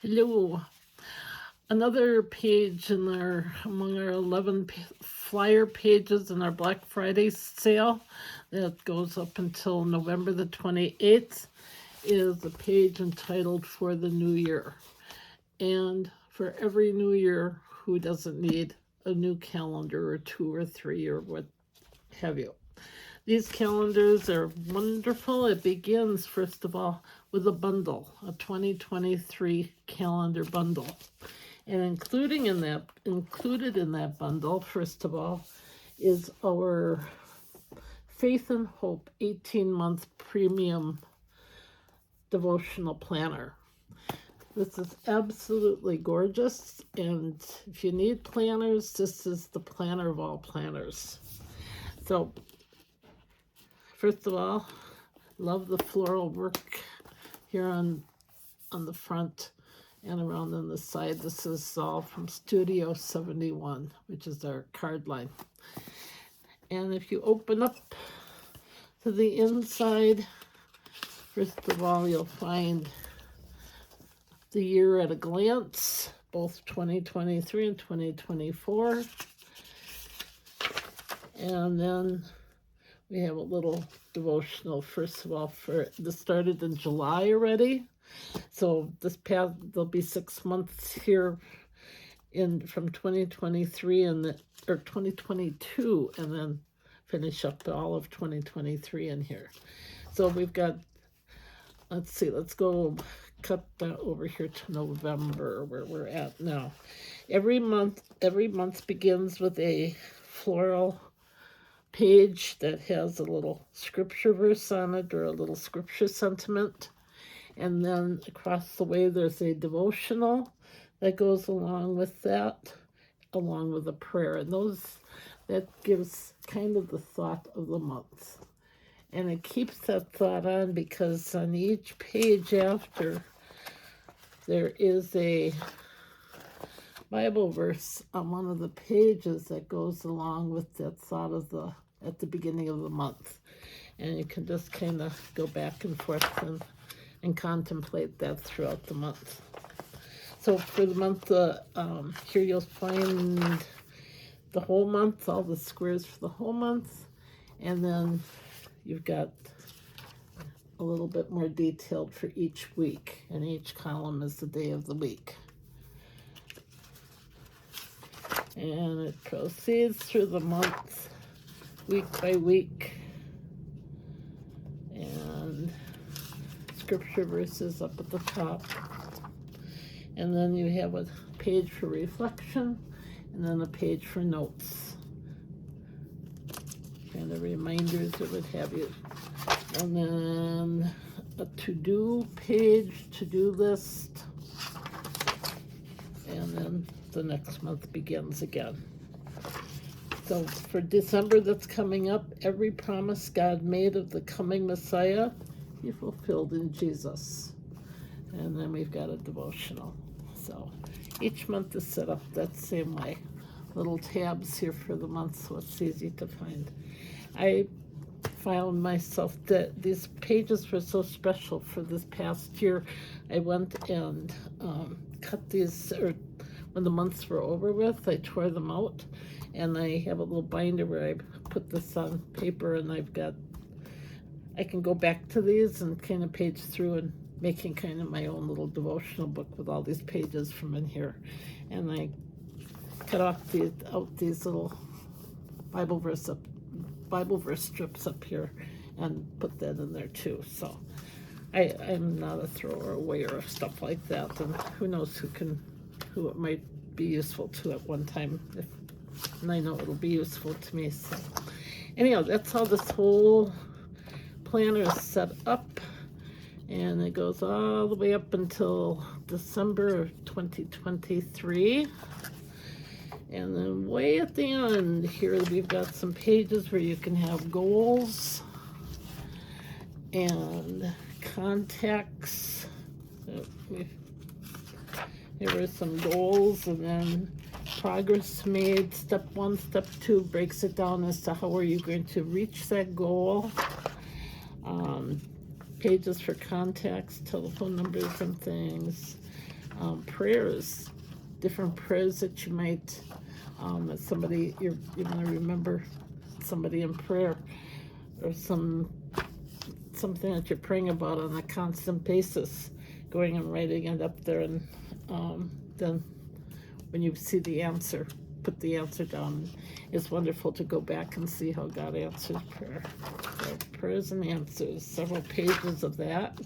Hello. Another page in among our 11 flyer pages in our Black Friday sale that goes up until November the 28th is a page entitled For the New Year. And for every new year, who doesn't need a new calendar or two or three or what have you? These calendars are wonderful. It begins, first of all, with a bundle, a 2023 calendar bundle. And included in that bundle, first of all, is our Faith and Hope 18-month premium devotional planner. This is absolutely gorgeous, and if you need planners, this is the planner of all planners. So, first of all, love the floral work here on the front and around on the side. This is all from Studio 71, which is our card line. And if you open up to the inside, first of all, you'll find the year at a glance, both 2023 and 2024. And then we have a little devotional, first of all, this started in July already. So there'll be 6 months here from 2023 or 2022, and then finish up all of 2023 in here. So we've got, let's go cut that over here to November, where we're at now. Every month begins with a floral page that has a little scripture verse on it or a little scripture sentiment. And then across the way, there's a devotional that goes along with that, along with a prayer. And that gives kind of the thought of the month. And it keeps that thought on because on each page after, there is a Bible verse on one of the pages that goes along with that thought at the beginning of the month. And you can just kind of go back and forth and contemplate that throughout the month. So for the month, here you'll find the whole month, all the squares for the whole month, and then you've got a little bit more detailed for each week, and each column is the day of the week. And it proceeds through the month, week by week, and scripture verses up at the top. And then you have a page for reflection, and then a page for notes, and the reminders or what have you. And then a to-do page, to-do list, and then the next month begins again. So for December that's coming up, every promise God made of the coming Messiah, He fulfilled in Jesus. And then we've got a devotional. So each month is set up that same way. Little tabs here for the month, so it's easy to find. I found myself that these pages were so special for this past year. I went and cut these, or when the months were over with, I tore them out, and I have a little binder where I put this on paper, and I can go back to these and kind of page through and making kind of my own little devotional book with all these pages from in here. And I cut out these little Bible verse strips up here and put that in there too. So I'm not a thrower away of stuff like that, and who knows who it might be useful to at one time, and I know it'll be useful to me. So anyhow, that's how this whole planner is set up, and it goes all the way up until December of 2023. And then way at the end here, we've got some pages where you can have goals and contacts. So here are some goals, and then progress made. Step 1, step 2 breaks it down as to how are you going to reach that goal. Pages for contacts, telephone numbers and things. prayers, different prayers that you might, as somebody, you're going to remember somebody in prayer, or something that you're praying about on a constant basis, going and writing it up there, and then when you see the answer, put the answer down. It's wonderful to go back and see how God answers prayer. So prayers and answers, several pages of that,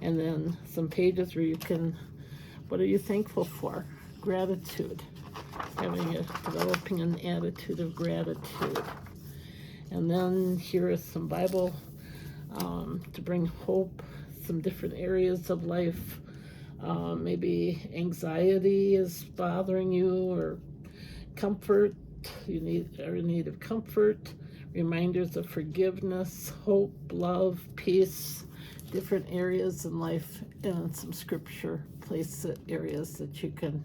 and then some pages where you can, what are you thankful for? Gratitude, developing an attitude of gratitude. And then here is some Bible to bring hope, some different areas of life. Maybe anxiety is bothering you, or comfort, are in need of comfort, reminders of forgiveness, hope, love, peace, different areas in life, and some scripture areas that you can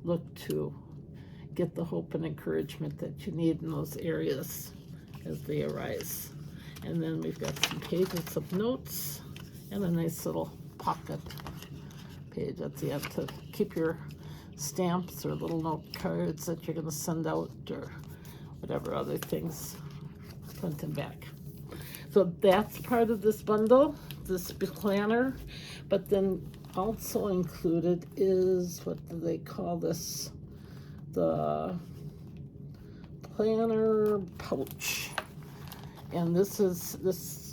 look to get the hope and encouragement that you need in those areas as they arise. And then we've got some pages of notes and a nice little pocket page at the end to keep your stamps or little note cards that you're going to send out, or whatever other things, front and back. So that's part of this bundle, this planner. But then also included is, what do they call this? The planner pouch. And this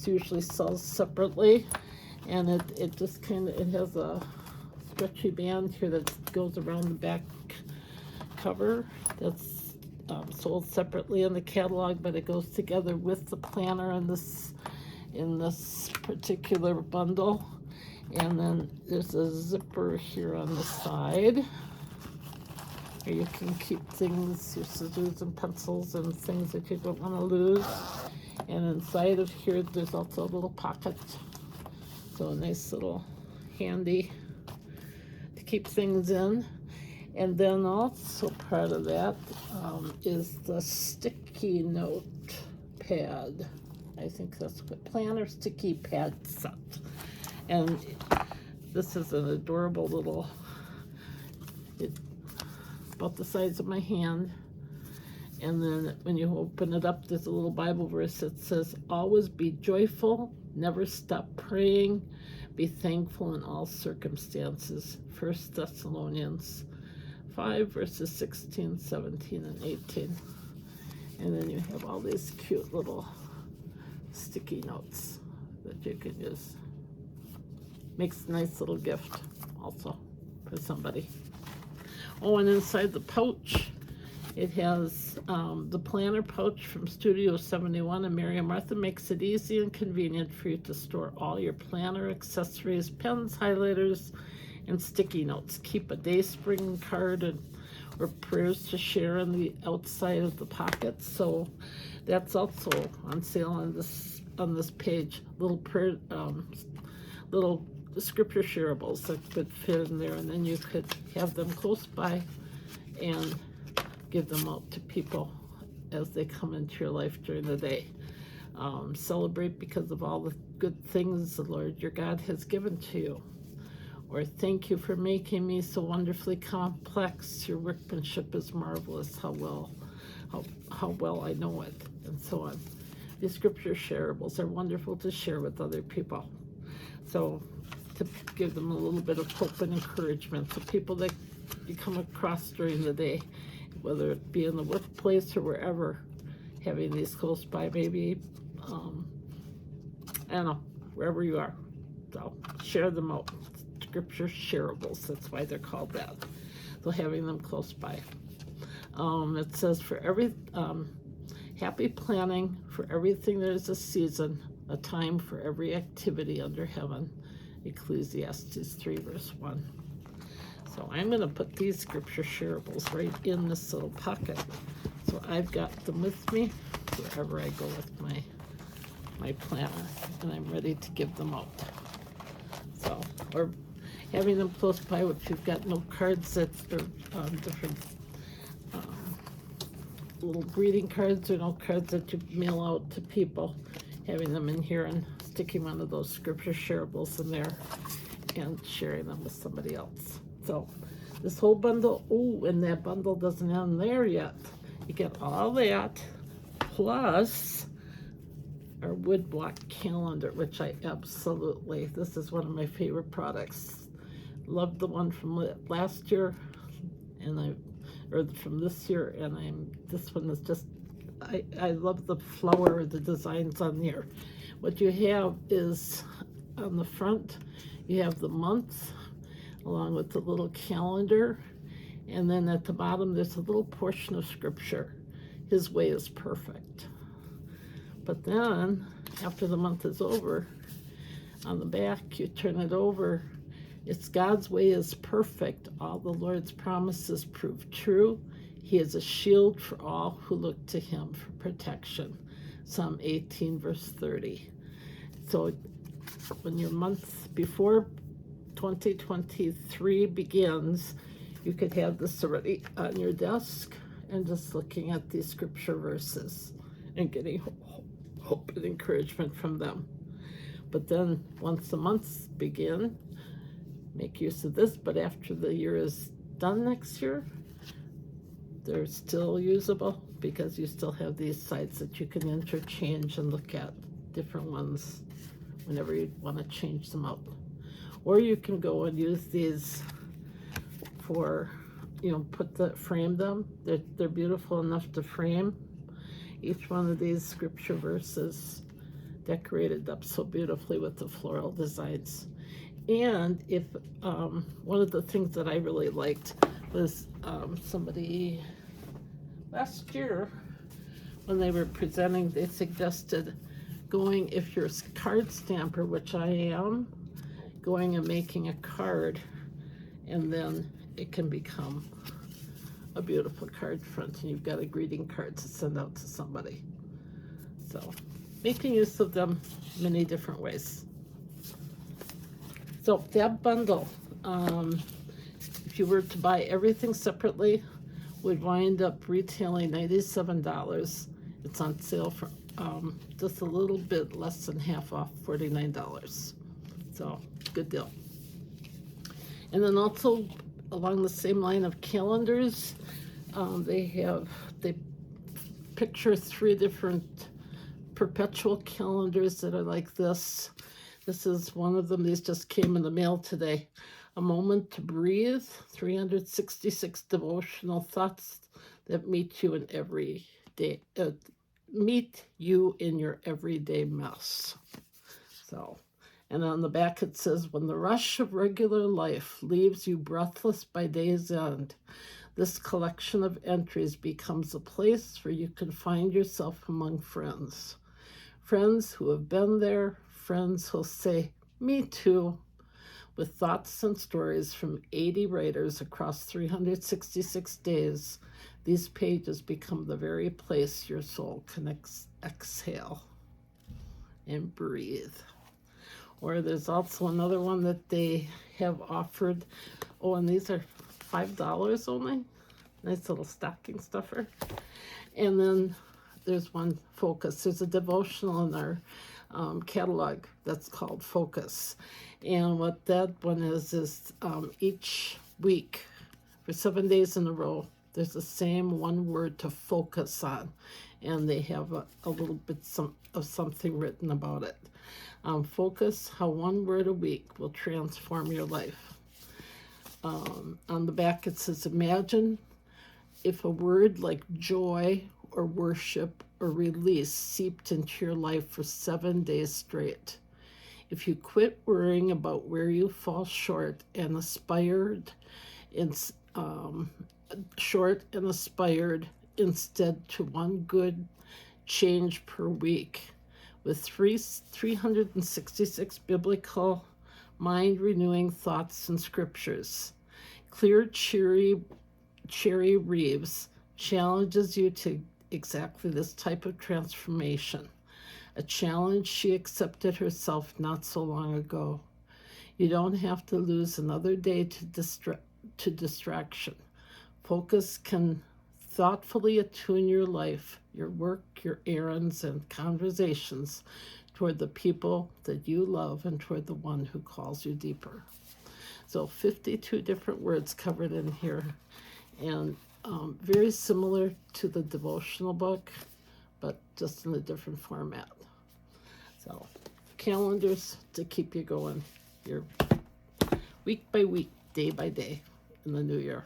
usually sells separately, and it just it has a stretchy band here that goes around the back cover. That's sold separately in the catalog, but it goes together with the planner in this particular bundle. And then there's a zipper here on the side where you can keep things, your scissors and pencils and things that you don't want to lose. And inside of here, there's also a little pocket, so a nice little handy to keep things in. And then also part of that is the sticky note pad. I think that's what, planner sticky pad set. And this is an adorable little, about the size of my hand. And then when you open it up, there's a little Bible verse that says, always be joyful, never stop praying, be thankful in all circumstances. 1 Thessalonians 5, verses 16, 17, and 18. And then you have all these cute little sticky notes that you can use. Makes a nice little gift also for somebody. Oh, and inside the pouch, it has the planner pouch from Studio 71, and Mary and Martha makes it easy and convenient for you to store all your planner accessories, pens, highlighters, and sticky notes. Keep a Dayspring card or prayers to share on the outside of the pocket. So that's also on sale on this page. Little little scripture shareables that could fit in there, and then you could have them close by and give them out to people as they come into your life during the day. Celebrate because of all the good things the Lord your God has given to you. Or thank you for making me so wonderfully complex. Your workmanship is marvelous. How well I know it, and so on. These scripture shareables are wonderful to share with other people. So to give them a little bit of hope and encouragement. So people that you come across during the day, whether it be in the workplace or wherever, having these close by, maybe, I don't know, wherever you are. So share them out. Scripture shareables, that's why they're called that. So having them close by. It says, for every happy planning, for everything there is a season, a time for every activity under heaven. Ecclesiastes 3, verse 1. So I'm going to put these scripture shareables right in this little pocket. So I've got them with me wherever I go with my planner, and I'm ready to give them out. So, or having them close by, if you've got no cards that are different little greeting cards or no cards that you mail out to people, having them in here and sticking one of those scripture shareables in there and sharing them with somebody else. So this whole bundle, oh, and that bundle doesn't end there yet. You get all that plus our woodblock calendar, which I absolutely, this is one of my favorite products. Loved the one from last year, or from this year, and this one is just, I love the flower, the designs on here. What you have is on the front, you have the month along with the little calendar, and then at the bottom there's a little portion of scripture. His way is perfect. But then after the month is over, on the back you turn it over. It's God's way is perfect. All the Lord's promises prove true. He is a shield for all who look to him for protection. Psalm 18, verse 30. So when your month before 2023 begins, you could have this already on your desk and just looking at these scripture verses and getting hope and encouragement from them. But then once the months begin, make use of this. But after the year is done next year, they're still usable because you still have these sites that you can interchange and look at different ones whenever you want to change them out. Or you can go and use these for, frame them. They're beautiful enough to frame. Each one of these scripture verses decorated up so beautifully with the floral designs. And if one of the things that I really liked was somebody last year when they were presenting, they suggested going, if you're a card stamper, which I am, going and making a card, and then it can become a beautiful card front, and you've got a greeting card to send out to somebody. So making use of them many different ways. So that bundle, if you were to buy everything separately, would wind up retailing $97. It's on sale for just a little bit less than half off, $49. So good deal. And then also along the same line of calendars, they picture 3 different perpetual calendars that are like this. This is one of them. These just came in the mail today. A moment to breathe, 366 devotional thoughts that meet you in your everyday mess. So, and on the back it says, when the rush of regular life leaves you breathless by day's end, this collection of entries becomes a place where you can find yourself among friends. Friends who have been there, friends who'll say, me too, with thoughts and stories from 80 writers across 366 days. These pages become the very place your soul can exhale and breathe. Or there's also another one that they have offered. Oh, and these are $5 only. Nice little stocking stuffer. And then there's one, Focus. There's a devotional in our catalog that's called Focus. And what that one is each week for 7 days in a row, there's the same one word to focus on. And they have a little bit of something written about it. Focus, how one word a week will transform your life. On the back it says, imagine if a word like joy or worship or release seeped into your life for 7 days straight. If you quit worrying about where you fall short and aspired instead to one good change per week, with 366 biblical mind-renewing thoughts and scriptures. Clear Cherry Reeves challenges you to exactly this type of transformation, a challenge she accepted herself not so long ago. You don't have to lose another day to distraction. Focus can thoughtfully attune your life, your work, your errands, and conversations toward the people that you love and toward the one who calls you deeper. So 52 different words covered in here, and very similar to the devotional book, but just in a different format. So calendars to keep you going your week by week, day by day in the new year.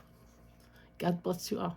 God bless you all.